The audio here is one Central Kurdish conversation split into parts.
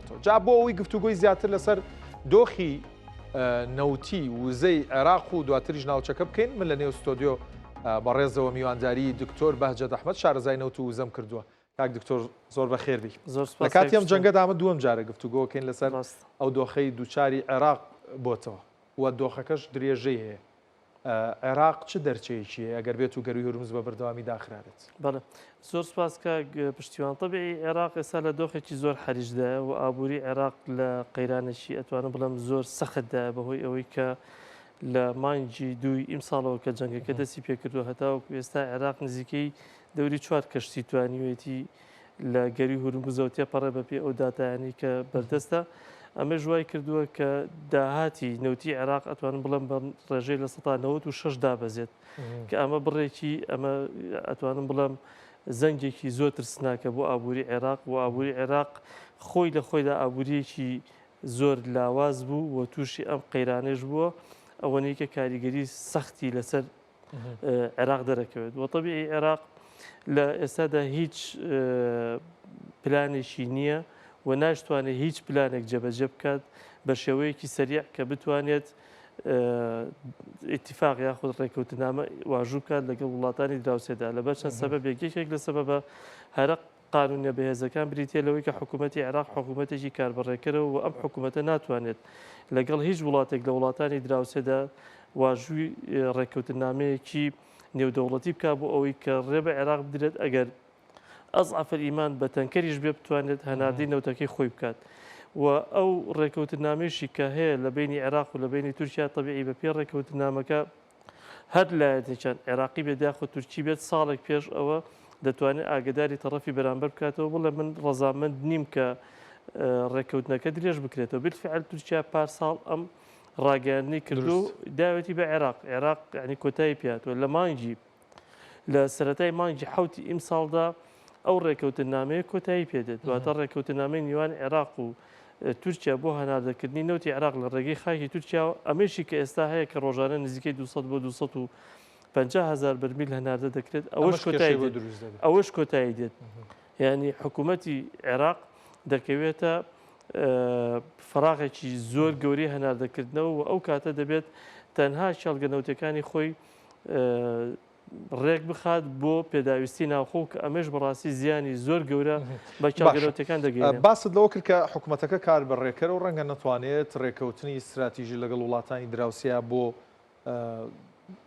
بێتەوە. جا بۆ ئەوەی گفتوگۆی زیاتر لەسەر دۆخی نەوتی وزەی عێراق و دواتریش ناوچەکە بکەین من لە نێو ستۆدیۆ بەڕێزەوە میوانداری دکتۆر بەهجەت ئەحمەد شارەزای نەوت و وزەم کردووە. کاک دکتۆر زۆر بەخێربی. لە کاتی ئەم جەنگەدا ئەمە دووەم جارە گفتوگۆکەین لەسەر ئەو دۆخەی دووچاری عێراق بۆتەوە و دۆخەکەش درێژەی هەیە. عێراق چ دەرچەیەکی هەیە ئەگەر بێت و گەروی هورمز بە بەردەوامی داخرارێت؟ بەڵێ زۆر سپاس کاک پشتیوان. تەبیعی عێراق ئێستا لە دۆخێکی زۆر حەریژدایە و ئابووری عێراق لە قەیرانێکی ئەتوانم بڵێم زۆر سەختدایە بەهۆی ئەوەی کە لە مانگی دووی ئیمساڵەوە کە جەنگەکە دەستی پێکردووە هەتاوەکو ئێستا عێراق نزیکەی دەوری 4 کەشتی توانیوێتی لە گەری هورمزەوە تێپەڕێ بەپێ ئەو داتایانی کە بەردەستە. ئەمە ژوای کردووە کە داهاتی نەوتی عێراق ئەتوانم بڵێم بە ڕێژەی لە 96 دابەزێت کە ئەمە بڕێکی ئەمە ئەتوانم بڵێم زەنگێکی زۆر ترسناکە بۆ ئابووری عێراق و ئابووری عێراق خۆی لە خۆیدا ئابووریەکی زۆر لاواز بوو و تووشی ئەم قەیرانێش بووە ئەوەنەی کە کاریگەری سەختی لەسەر عێراق دەرەکەوێت و تەبیعی عێراق لە ئێستادا هیچ پلانێکی نییە و ناشتوانێت هیچ پلانێک جێبەجێ بکات بە شێوەیەکی سەریع کە بتوانێت ئیتیفاق یاخود ڕێکەوتنامە واژوو بکات لەگەڵ وڵاتانی دراوسێدا لەبەر چەند سەبەبێک یەکێک لە سەبەبە هەرە قانونیە بەهێزەکان بریتە لەوەی کە حکوومەتی عێراق حکوومەتێکی کاربڕێکەرەوە و ئەم حکوومەتە ناتوانێت لەگەڵ هیچ وڵاتێک لە وڵاتانی دراوسێدا واژووی ڕێکەوتنامەیەکی نێودەوڵەتی بکات بۆ ئەوەی کە ڕێ بە عێراق بدرێت ئەگەر ئەزعەف ئیمان بە تەنکەریش بێ بتوانێت هەناردی نەوتەکەی خۆی بکات و ئەو ڕێکەوتنامێشی کە هەیە لە بینی عێراق و لە بینی تورکیا تەبیعی بە پێ ڕێکەوتنامەکە هەر لایەتێکیان عێراقی بێت یاخۆ تورکی بێت ساڵێک پێش ئەوە دەتوانێت ئاگداری تەڕەفی بەرامبەر بکاتەوە بڵێ من ڕەزامەند نیم کە ڕێکەوتنەکە درێژ بکرێتەوە بالفعل تورکیا پارساڵ ئەم ڕاگەاندنی کردو داوێتی بە عێراق ینی کۆتایی پێاتوە لە مانگی لە سەرەتای مانگی حوتی ئیمساڵدا ئەو ڕێکەوتنامەیە کۆتایی پێدێت دواتە ڕێکەوتنامەی نیوان عێراق و تورکیا بۆ هەناردەکردنی نەوتی عێراق لە ڕێگەی خاکی تورکیا ئەمەشی کە ئێستا هەیە کە ڕۆژانە نزیکەی 200 بۆ 250,000 بەرمیل هەناردە دەکرێت ئەوەش کۆتایی دێت یعنی حکوومەتی عێراق دەکەوێتە فراغێکی زۆر گەوری هەناردەکردنەوە و ئەو کاتە دەبێت تەنها شێڵگەنەوتەکانی خۆی ڕێک بخات بۆ پێداویستی ناوخۆ کە ئەمەش بەڕاستی زیانی زۆر گەورە بە چاگەنەوتەکان دەگەێت. باست لەوە کرد کە حکوومەتەکە کار بەڕێکەرە و ڕەنگە نەتوانێت ڕێکەوتنی استراتیژی لەگەڵ وڵاتانی دراوسیا بۆ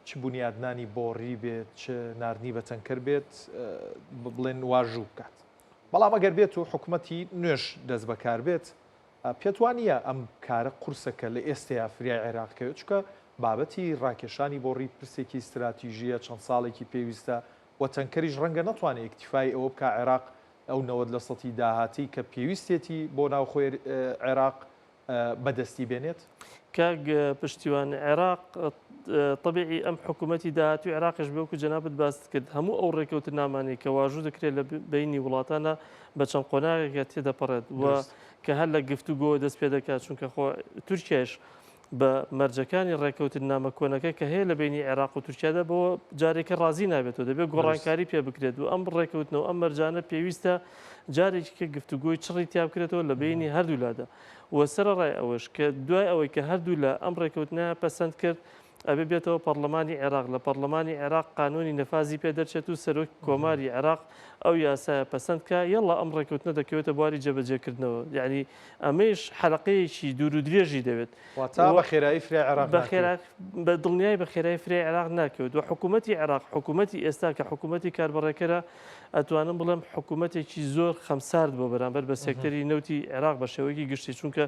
چ بنیادنانی بۆڕی بێت چ ناردنی بە تەنکەر بێت بڵێن واژوو بکات. بەڵام ئەگەر بێت و حکوومەتی نوێش دەست بەکار بێت پێتوانیە ئەم کارە قورسەکە لە ئێستا فریای عێراقکەوێت چکە بابەتی ڕاکێشانی بۆ ڕی پرسێکی استراتیژیە چەند ساڵێکی پێویستە و تەنکەریش ڕەنگە نەتوانێت ئیکتیفای ئەوە بکە عێراق ئەو 90% داهاتی کە پێویستێتی بۆ ناوخۆی عێراق بەدەستی بێنێت. کاک پشتیوان عێراق طبیعی ئەم حکوومەتی داهاتی و عێراقش بێوکو جەنابەت باست کرد هەموو ئەو ڕێکەوتنامانەی کە واژوو دەکرێت لە بینی وڵاتانە بە چەند قۆناغێکە تێدەپەڕێت و کە هەر لە گفتوگۆ دەست پێ دەکات چونکە خۆ تورکیاش بە مەرجەکانی ڕێکەوتنامە کۆنەکە کە هەیە لە بینی عێراق و تورکیادا بەوە جارێکە ڕازی نابێتەوە دەبێت گۆڕانکاری پێ بکرێت و ئەم ڕێکەوتنەوە ئەم مەرجانە پێویستە جارێکی کە گفتوگۆی چڕی تیا بکرێتەوە لە بینی هەردوولادا و سەرڕای ئەوەش کە دوای ئەوەی کە هەردوو لە ئەم ڕێکەوتنە پەسەند کرد ئەبێ بێتەوە پەرلەمانی عێراق لە پەرلەمانی عێراق قانونی نەفازی پێ دەرچێت و سەرۆک کۆماری عێراق ئەو یاسایە پەسەندکە یەڵا ئەم ڕێکەوتنە دەکەوێتە بواری جێبەجێکردنەوە یعنی ئەمەش حەلقەیەکی دوور و درێژی دەوێت بە خێرایی فرای عێراق بە دڵنیای بە خێرایی فرای عێراق ناکەوێت و حکوومەتی عێراق حکوومەتی ئێستا کە حکوومەتی کاربڕێکەرە ئەتوانم بڵێم حکوومەتێکی زۆر خەمسارد بۆ بەرامبەر بە سێکتەری نەوتی عێراق بە شێوەیەکی گشتی چونکە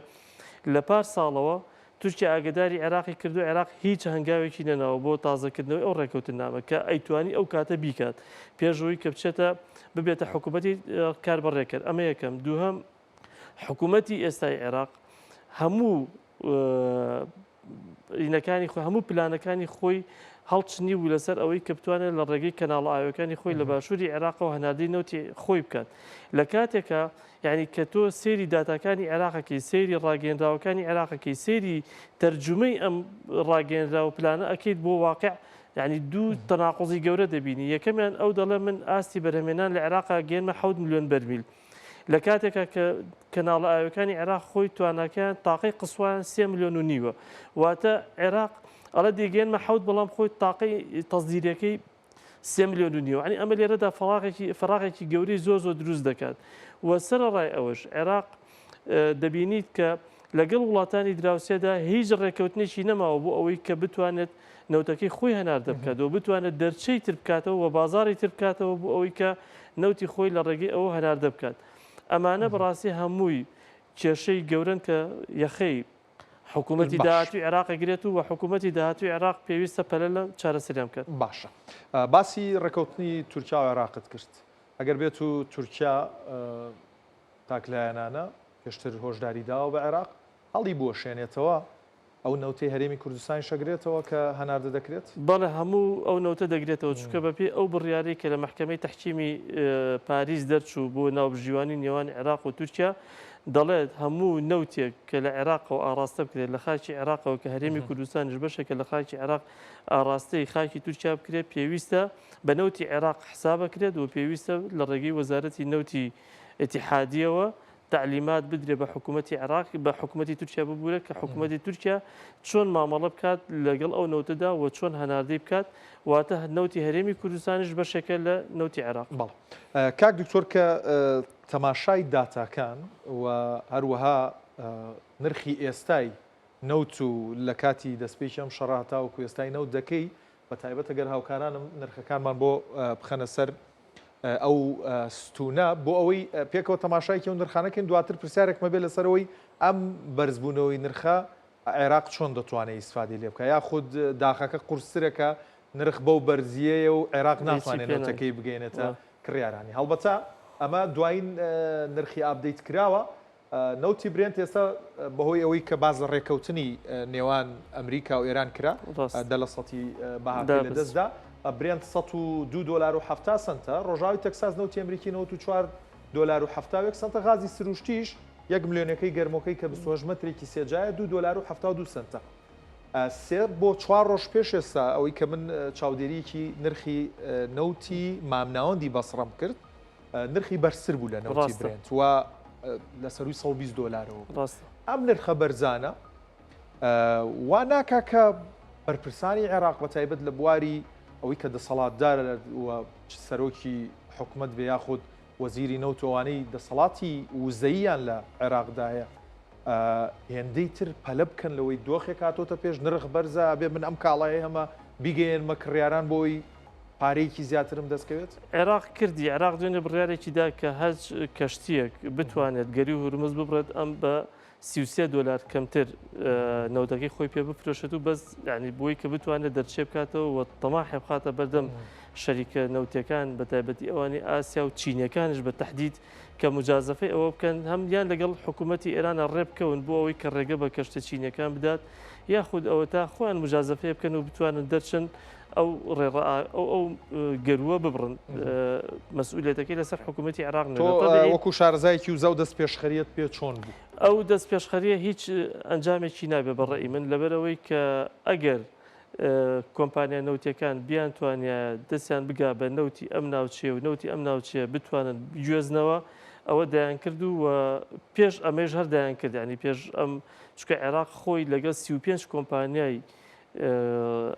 لە پار ساڵەوە تورکیا ئاگداری عێراقی کردو عێراق هیچ هەنگاوێکی نەناوە بۆ تازەکردنەوەی ئەو ڕێکەوتنامە کە ئەیتوانی ئەو کاتە بیکات پێشەوەی کە بچێتە ببێتە حکوومەتی کاربڕێکەر ئەمە یەکەم دووهەم حکوومەتی ئێستای عێراق هەموو ئینەکانی خۆی هەموو پلانەکانی خۆی هەڵچنی بوو لەسەر ئەوەی کە بتوانێت لە ڕێگەی کەناڵە ئاوەکانی خۆی لە باشووری عێراقەوە هەناردەی نەوتی خۆی بکات لە کاتێکە یعنی کە تۆ سێری داتاکانی عێراقەکەی سێری ڕاگەیەنراوەکانی عێراقەکەی سێری تەرجمەی ئەم ڕاگەیەنراوە پلانە ئەکەیت بۆ واقع یعنی دوو تەناقوزی گەورە دەبینی یەکەمیان ئەو دەڵێ من ئاستی بەرهەمێنان لە عێراقا گەێنمە 7 ملیۆن بەرمیل لە کاتێکە کە کەناڵە ئاوەکانی عێراق خۆی تواناکەیان تاقی قسویان 3 ملیۆن و نیوە واتە عێراق ئەڵە دەیگەێنمە حەوت بەڵام خۆی تاقی تەزدیرەکەی 3 ملیۆن و نیوە عنی ئەمە لێرەدا فراغێکی گەورەی زۆر دروست دەکات و سەرەڕای ئەوەش عێراق دەبینیت کە لەگەڵ وڵاتانی دراوسێدا هیچ ڕێکەوتنێکی نەماوە بۆ ئەوەی کە بتوانێت نەوتەکەی خۆی هەناردە بکاتەوە بتوانێت دەرچەی تر بکاتەوە و بازاری تر بکاتەوە بۆ ئەوەی کە نەوتی خۆی لە ڕێگەی ئەوە هەناردە بکات ئەمانە بەڕاستی هەمووی کێشەی گەورن کە یەخەی حکوومەتی داهاتوی عێراقەگرێت و حکوومەتی داهاتوی عێراق پێویستە پەلە لە چارەسەریان بکات باشە باسی ڕێکەوتنی تورکیا و عێراقت کرد ئەگەر بێت و تورکیا تاکلایەنانە پێشتر هۆشداری داوە بە عێراق هەڵی بۆ شوێنێتەوە ئەو نەوتەی هەرێمی کوردستان شەگرێتەوە کە هەناردە دەکرێت بەڵێ هەموو ئەو نەوتە دەگرێتەوە چونکە بەپێ ئەو بڕیارەی کە لە محکەمەی تەحکیمی پاریس دەرچوو بۆ ناوبژیوانی نێوان عێراق و تورکیا دەڵێت هەموو نەوتێک کە لە عێراقەوە ئاراستە بکرێت لە خاکی عێراقەوە کە هەرێمی کوردستانیش بەشێکە لە خاکی عێراق ئاراستەی خاکی تورکیا بکرێت پێویستە بە نەوتی عێراق حسابەکرێت و پێویستە لە ڕێگەی وەزارەتی نەوتی ئیتیحادیەوە تعلیمات بدرێ بە حکوومەتی عێراق بە حکوومەتی تورکیا ببوورە کە حکوومەتی تورکیا چۆن مامەڵە بکات لەگەڵ ئەو نەوتەدا و چۆن هەناردەی بکات واتە نەوتی هەرێمی کوردستانیش بەشێکە لە نەوتی عێراق بەڵ کاک دکتۆر کە تەماشای داتاکان و هەروەها نرخی ئێستای نەوت و لە کاتی دەستپێکی ئەم شەڕاهەتا و کوێستای نەوت دەکەی بە تایبەت ئەگەر هاوکارانم نرخەکانمان بۆ بخەنە سەر ئەو ستونە بۆ ئەوەی پێکەوە تەماشایکی و نرخانەکەین دواتر پرسیارێکمە بێت لەسەرەوەی ئەم بەرزبوونەوەی نرخە عێراق چۆن دەتوانێت ئیسفادی لێ بکە یا خود داخەکە قورسرەکە نرخ بەو بەرزیەیە و عێراق ناتوانێت نەوتەکەی بگەێنێتە کڕیارانی هەڵبەتە ئەمە دوایین نرخی ئابدەیت کراوە نەوتی برێنت ئێستا بەهۆی ئەوەی کە باز لە ڕێکەوتنی نێوان ئەمریکا و ئێران کرا دە لە سەتی بەهاتی لە دەستدا برێنت 102 دلار و 70 سنتە ڕۆژاوی تەکساس نەوتی ئەمریکی 94 دلار و 71 سنتە غازی سروشتیش 1 ملیۆنەکەی گەرمۆکەی کە 28 مترێکی سێجایە 2 دلار و 72 سنتە سێ بۆ 4 ڕۆژ پێش ئێستا ئەوەی کە من چاودێریەکی نرخی نەوتی مامناوەندی بەسڕەم کرد نرخی بەرزتر بوو لە نەوتی برێنت و لە سەروی 120 دلارەوە ئەم نرخە بەرزانە وا ناکا کە بەرپرسانی عێراق بە تایبەت لە بواری ئەوەی کە دەسەڵاتدارە و سەرۆکی حکوومەت بێ یاخود وەزیری نەوتەوانەی دەسەڵاتی وزەییان لە عێراقدایە هێندەی تر پەلە بکەن لەوەی دۆخێک هاتۆتە پێش نرخ بەرزە بێ من ئەم کاڵایە هەمە بیگەێنمە کڕیاران بۆی پارەیەکی زیاترم دەستکەوێت عێراق کردی عێراق دوێنێ بڕیارێکیدا کە هەج کەشتیەک بتوانێت گەری و هورمز ببڕێت ئەم بە 33 دلار کەمتر نەوتەکەی خۆی پێ بفرۆشێت و بەس ینی بۆی کە بتوانێت دەرچێ بکاتەوە و تەماحی بخاتە بەردەم شەریکە نەوتەکان بە تایبەتی ئەوانی ئاسیا و چینەکانش بە تەحدید کە مجازفەی ئەوە بکەن هەمیان لەگەڵ حکوومەتی ئێرانە ڕێبکەون بۆ ئەوەی کە ڕێگە بە کەشتە چینەکان بدات یاخود ئەوە تا خۆیان مجازفەیە بکەن و بتوانن دەرچن ئەو ئەو گەروە ببڕن مەسئولێتەکەی لەسەر حکوومەتی عێراق وەکو شارزایەکی و زەو دەست پێشخەریت پێ چۆن بوو ئەو دەست پێشخەریە هیچ ئەنجامێکی نابێ بەڕێی من لەبەرەوەی کە ئەگەر کۆمپانیا نەوتەکان بیان توانە دەستیان بگا بە نەوتی ئەم ناوچێ و نەوتی ئەم ناوچێ بتوانن گوێزنەوە ئەوە دایان کرد و پێش ئەمەش هەر دایان کرد ینی پێش ئەم چکە عێراق خۆی لەگەڵ 35 کۆمپانیای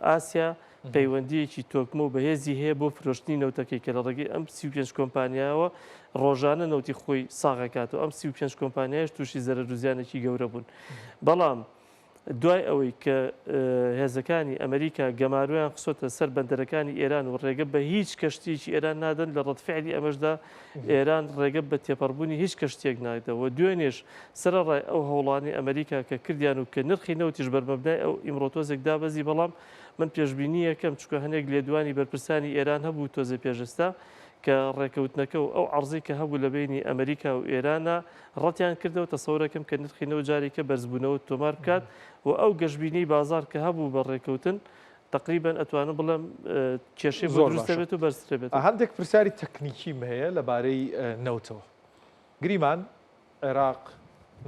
ئاسیا پەیوەندیەکی تۆکمە و بەهێزی هەیە بۆ فرۆشتنی نەوتەکەی کە لە ڕێگەی ئەم 35 کۆمپانیاوە ڕۆژانە نەوتی خۆی ساغەکات و ئەم 35 کۆمپانیایش تووشی زەرەرودزیانێکی گەورە بوون بەڵام دوای ئەوەی کە هێزەکانی ئەمریکا گەمارویان خسۆتە سەر بەندەرەکانی ئێران و ڕێگە بە هیچ کەشتێکی ئێران نادەن لە ڕەتفعلی ئەمەشدا ئێران ڕێگە بە تێپەڕبوونی هیچ کەشتێک نایدەوە دوێنێش سەرڕای ئەو هەوڵانی ئەمریکا کە کردیان و کە نرخی نەوتیش بەرمەبنای ئەو ئیمڕۆتۆزێک دابەزی بەڵام من پێشببینی یەکەم چکە هەنێک لێدوانی بەرپرسانی ئێران هەبوو تۆزە پێشستا کە ڕێکەوتنەکە و ئەو عەرزەی کە هەبوو لە بینی ئەمریکا و ئێرانە ڕەتیان کردەوە تەسەورەکەم کە نرخی نەوت جارێکە بەرزبوونەوە تۆمار بکات و ئەو گەشتبینی بازار کە هەبوو بە ڕێکەوتن تقریبا ئەتوانم بڵم کێشەی بۆ دروستە بێت و بەرزترە بێت هەندێک پرسیاری تەکنیکیم هەیە لەبارەی نەوتەوە گریمان عێراق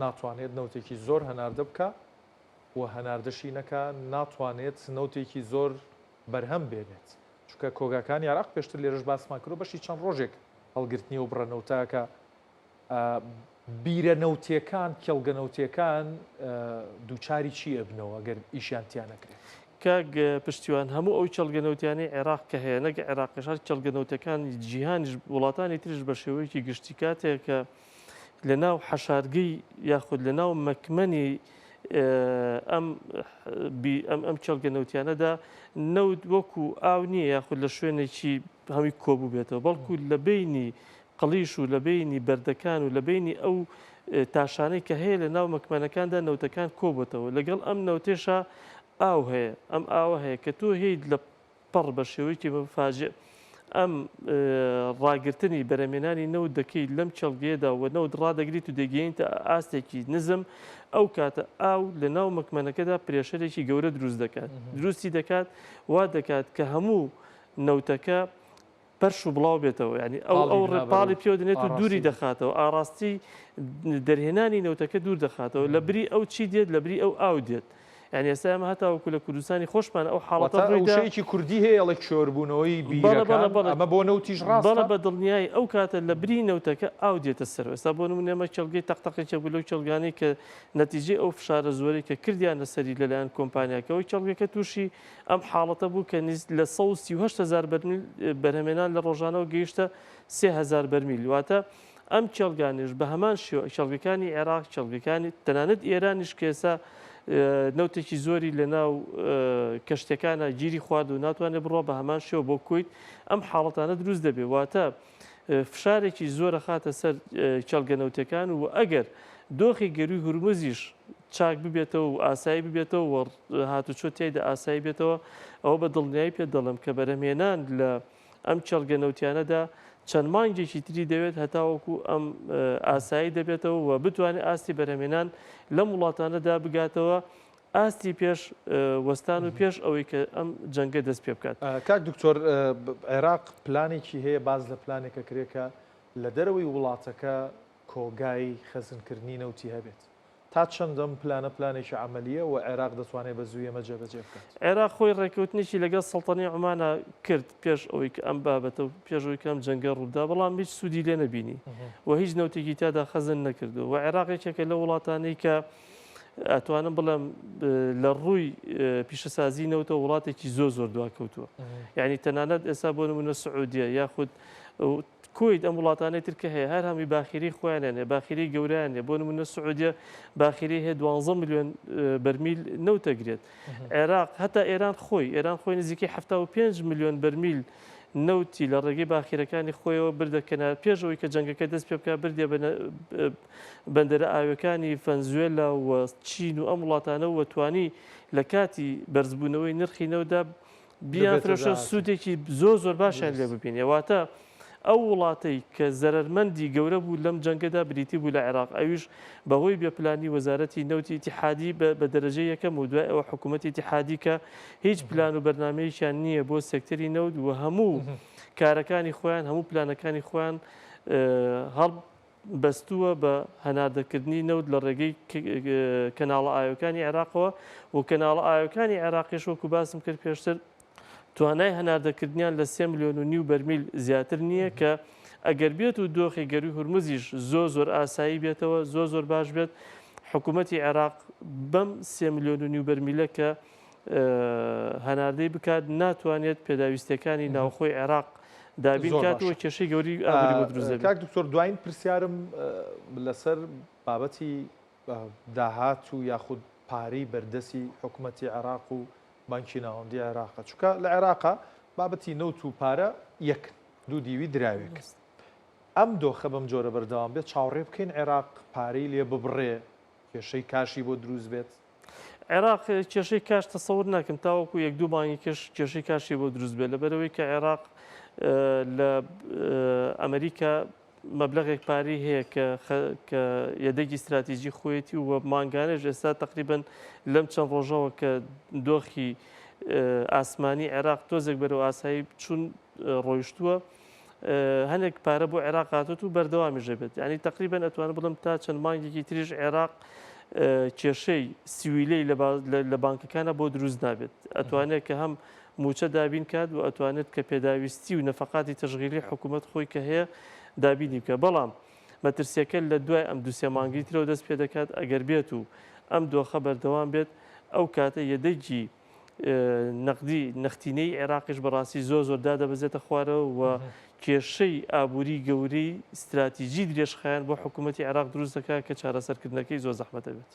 ناتوانێت نەوتێکی زۆر هەناردە بکە و هەناردەشی نەکە ناتوانێت نەوتێکی زۆر بەرهەم بێنێت چونکە کۆگاکانی عێراق پێشتر لێرەش باسمان کرد بەشی چەند ڕۆژێک هەڵگرتنی و بڕەنەوتاکە بیرە نەوتیەکان کێڵگە نەوتیەکان دووچاری چی ئەبنەوە ئەگەر ئیشیان نەکرێت؟ کاک پشتیوان هەموو ئەو چەڵگەنەوتیانی عێراق کە هەیە نەک عێراقیشار چەڵگەنەوتەکانی جیهانیش وڵاتانی تریش بە شێوەیەکی گشتی کاتێک کە لە ناو حەشارگەی یاخود لە ناو مەکمەنی ئەم چەڵگەنەوتیانەدا نەوت وەکو ئاو نییە یاخود لە شوێنێکی هەمی کۆبوو بێتەوە بەڵکو لە بینی قەڵیش و لە بینی بەردەکان و لە بینی ئەو تاشانەی کە هەیە لە ناو مەکمەنەکاندا نەوتەکان کۆبێتەوە لەگەڵ ئەم نەوتێشە ئاو هەیە ئەم ئاوە هەیە کە تۆ هیچ لە پەڕ بە شێوەیەکی مفاجئ ئەم ڕاگررتنی بەرەمێنانی نەوت دەکەیت لەم چەڵگەیەدا و نەوت ڕادەگریت و دەگەینتە ئاستێکی نزم ئەو کاتە ئاو لە ناو مەکمەنەکەدا پرێشەرێکی گەورە دروست دەکات دروستی دەکات وا دەکات کە هەموو نەوتەکە پەرش و بڵاو بێتەوە ینی ئەو ڕێپاڵی پێ دێنێت و دووری دەخاتەوە ئاڕاستی دەرهێنانی نەوتەکە دوور دەخاتەوە لە بری ئەو چی دێت لە بری ئەو ئاو دێت یعنی ئێستا ئەمە هەتاوەکو لە کوردستانی خۆشمان ئەو حاڵەتە شەیەکی کوردی هەیە ئەڵێ شۆربوونەوەی بیرەکان ئەمە بۆ نەوتیش ڕاستە بەڵە بە دڵنیایی ئەو کاتە لە بری نەوتەکە ئاو دێتە سەر ئێستا بۆ نمونە ئەمە چەڵگەی تەقتەقێکە بوو لەو چەڵگانەی کە نەتیجەی ئەو فشارە زۆرەی کە کردیانە سەری لەلایەن کۆمپانیاکەەوەی چەڵگەکە تووشی ئەم حاڵەتە بوو کە لە 138,000 بەرمیل بەرهەمێنان لە ڕۆژانەوە گەیشتە 3,000 بەرمیل واتە ئەم چەڵگانیش بە هەمان شێوە چەڵگەکانی عێراق چەڵگەکانی تەنانەت ئێرانیش کێسا نەوتێکی زۆری لە ناو کەشتەکانە گیری خوارد و ناتوانێت بڕۆ بە هەمان شێوە بۆ کویت ئەم حاڵەتانە دروست دەبێ واتە فشارێکی زۆرە خاتە سەر چەڵگەنەوتەکان و ئەگەر دۆخی گەروی هورمزیش چاک ببێتەوە و ئاسایی ببێتەوە و هاتوچۆ تێیدا ئاسایی بێتەوە ئەوە بە دڵنیایی پێ دەڵم کە بەرەمێنان لە ئەم چەڵگەنەوتیانەدا چەند مانگێکی تری دەوێت هەتاوەکو ئەم ئاسایی دەبێتەوە و بتوانێت ئاستی بەرەمێنان لەم وڵاتانەدا بگاتەوە ئاستی پێش وەستان و پێش ئەوەی کە ئەم جەنگە دەست پێ بکات. کاک دکتۆر عێراق پلانێکی هەیە باز لە پلانێکە کرێکە لە دەرەوەی وڵاتەکە کۆگای خەزنکردنی نەوتی هەبێت. تا چەندەم پلانێکی عملیە و عێراق دەتوانێت بە زووی ئەمە جێبەجێ بکات. عێراق خۆی ڕێکەوتنیشی لەگەڵ سەڵتەنی عومانە کرد پێش ئەوەی کە ئەم بابەتە و پێشەوەی کەم جەنگە ڕوودا بەڵام هیچ سوودی لێ نەبینی و هیچ نەوتێکی تادا خەزن نەکردو و عێراقێکێکە لە وڵاتانەی کە ئەتوانم بڵێم لە ڕووی پیشەسازی نەوتە وڵاتێکی زۆر دواکەوتووە یعنی تەنانەت ئێستا بۆ نمونە سعودیە یاخود کویت ئەم وڵاتانەی ترکە هەیە هەر هەمی باخیری خۆیانێنێ باخیری گەورەیانێ بۆ نمونە سعودیە باخیری هەیە 12 ملیۆن بەرمیل نەوتەگرێت عێراق هەتا ئێران خۆی نزیکەی 75 ملیۆن بەرمیل نەوتی لە ڕێگەی باخیرەکانی خۆیەوە بردەکەنە پێشەوەی کە جەنگەکە دەست پێ بکات بردێ بەندەرە ئاوەکانی ڤەنزوێلا و چین و ئەم وڵاتانە و توانی لە کاتی بەرزبوونەوەی نرخی نەودا بیان فرۆشە سوودێکی زۆر باشیان لێ ببینێ واتە ئەو وڵاتەی کە زەرمەندی گەورە بوو لەم جەنگەدا بریتی بوو لە عێراق ئەویش بەهۆی بێپلانی وەزارەتی نەوتی ئیتیحادی بە دەرەجەی یەکەم و دوای ئەوە حکوومەتی ئیتیحادی کە هیچ پلان و بەرنامەیەکیان نییە بۆ سێکتەری نەوت و هەموو کارەکانی خۆیان هەموو پلانەکانی خۆیان هەڵ بەستووە بە هەناردەکردنی نەوت لە ڕێگەی کەناڵە ئاوەکانی عێراقەوە و کەناڵە ئاوەکانی عێراقیش وەکو باسم کرد پێشتر توانای هەناردەکردنیان لە 3.5 ملیۆن بەرمیل زیاتر نییە کە ئەگەر بێت و دۆخی گەروی هورمزیش زۆر ئاسایی بێتەوە زۆر باش بێت حکوومەتی عێراق بەم 3.5 ملیۆن بەرمیلە کە هەناردەی بکات ناتوانێت پێداویستەکانی ناوخۆی عێراق دابین کاتەوە کێشەی گەوری ئابووری بۆ دروست دەبێت. کاک دکتۆر دوایین پرسیارم لەسەر بابەتی داهات و یاخود پارەی بەردەسی حکوومەتی عێراق و بانکی ناوەندی عێراقە چونکە لە عێراقا بابەتی نەوت و پارە یەک دوو دیوی دراوێک ئەم دۆخە بەم جۆرە بەردەوام بێت چاوەڕێ بکەین عێراق پارەی لێ ببڕێ کێشەی کاشی بۆ دروست بێت. عێراق کێشەی کاش تەسەور ناکەم تاوەکو یەک دوو مانگی کێشەی کاشی بۆ دروست بێت لەبەرەوەی کە عێراق لە ئەمریکا مەبلەغێک پارەی هەیە کە یەدەگی استراتیژی خۆیەتی و مانگانێش ئێستا تقریبن لەم چەند ڕۆژەوە کە دۆخی ئاسمانی عێراق تۆزێک بەرەو ئاسایی چون ڕۆیشتووە هەنێک پارە بۆ عێراق هاتووە و بەردەوامیش بێت یعنی تقریبن ئەتوانم بڵم تا چەند مانگێکی تریش عێراق کێشەی سیویلەی لە بانکەکانە بۆ دروست نابێت ئەتوانێت کە هەم موچە دابین کات و ئەتوانێت کە پێداویستی و نەفقاتی تەشغیلی حکوومەت خۆی کە هەیە دابینی بکە بەڵام مەترسیەکە لە دوای ئەم دووسێ مانگی ترەوە دەست پێ دەکات ئەگەر بێت و ئەم دۆخە بەردەوام بێت ئەو کاتە یەدەیجی نەقدی نەختینەی عێراقیش بەڕاستی زۆر دادەبەزێتە خوارەوە و کێشەی ئابووری گەورەی استراتیژی درێژخایەن بۆ حکوومەتی عێراق دروست دەکات کە چارەسەرکردنەکەی زۆر زەحمەتە بێت.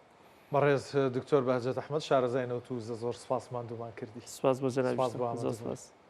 بەڕێز دکتۆر بەهجەت ئەحمەد شارەزای نەوت و زۆر سپاسمان دوومان کردی. سپاس بۆ جەنابی، زۆر سپاس.